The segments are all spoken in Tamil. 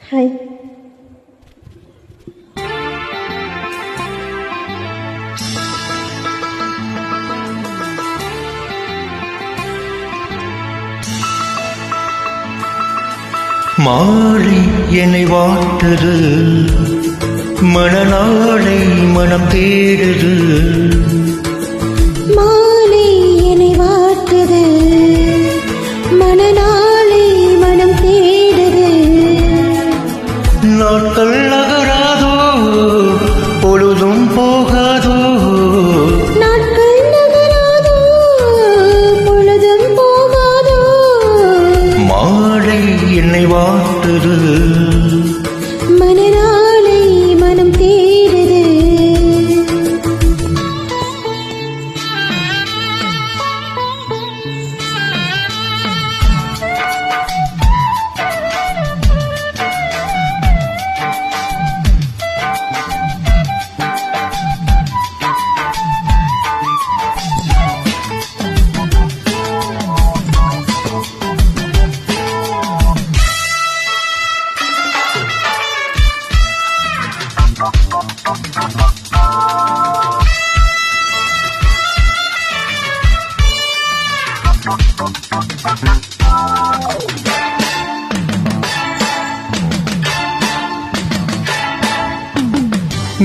ஹாய். மாலை என்னை வாட்டுது, மணநாளை மனம் தேடுது. மாலை என்னை வாட்டுது, மணநாளை மனம் தேடுது. நாட்கள் நகராதோ, பொழுதும் போகாதோ. நாட்கள் நகராதோ, பொழுதும் போகாதோ. மாலை என்னை வாட்டுது, மணநாளை மனம் தேடுது.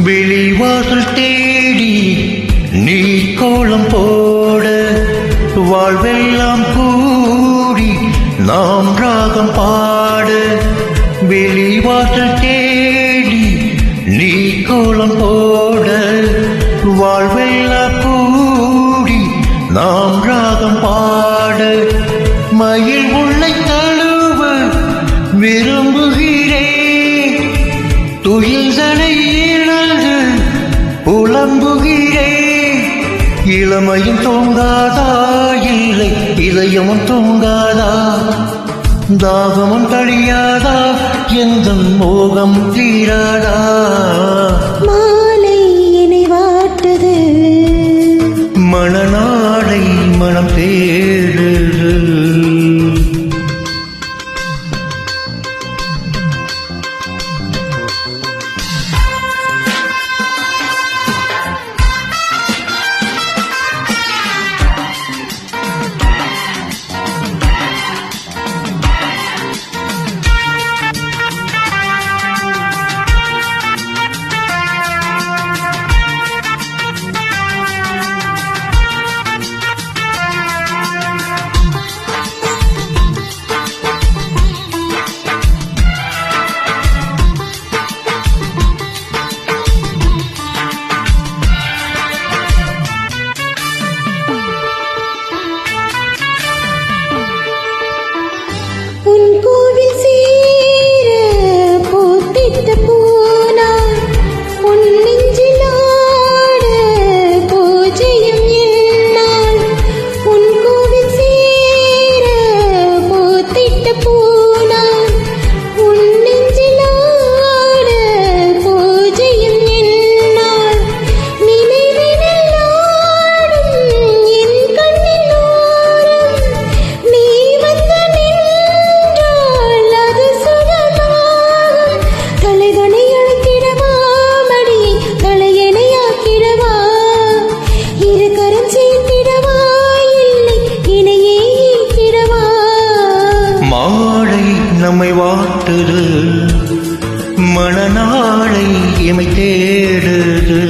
வெளிவாசல் தேடி நீ கோலம் போட, வாழ்வெல்லாம் கூடி நாம் ராகம் பாட. வெளிவாசல் தேடி நீ கோலம் போட, வாழ்வெல்லாம் கூடி நாம் ராகம் பாட. மயில் உள்ளை தழுவ விரும்புகிறேன், துயில்தனை இழந்து புலம்புகிறேன். இளமையும் தூங்காதா, இல்லை இதயமும் தூங்காதா. தாகமும் கழியாதா, எந்த மோகம் தீராதா. மாலை என்னை வாட்டுது, மணநாளை மனம் தேடுது. உன் கோவில் சீர பூத்திட்ட பூனாய், உன் நெஞ்சில் ஆட பூஜையும் என்னால். உன் கோவில் சீர பூத்திட்ட பூனாய், உன் நெஞ்சில் ஆட பூஜையும் என்னால். நினைவினில் ஆடும் என் கண்ணின் ஓரம் நீ வந்து தலைவனை அழைத்திடவா, மடி தலையணையாக்கிடவா. இரு கரம் சேர்த்திடவா, இல்லை இணையே ஈர்த்திடவா. மாலை நம்மை வாட்டுது, மணநாளை எமை தேடுது.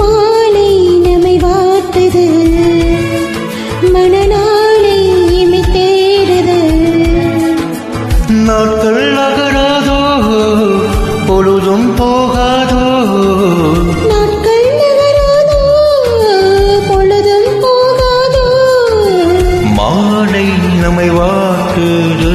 மாலை நம்மை வாட்டுது, மணநாளை இமை தேடுது. நாட்கள் நகராதோ, பொழுதும் போகாதோ. நாட்கள் நகராதோ, பொழுதும் போகாதோ. மாலை நம்மை வாட்டுது.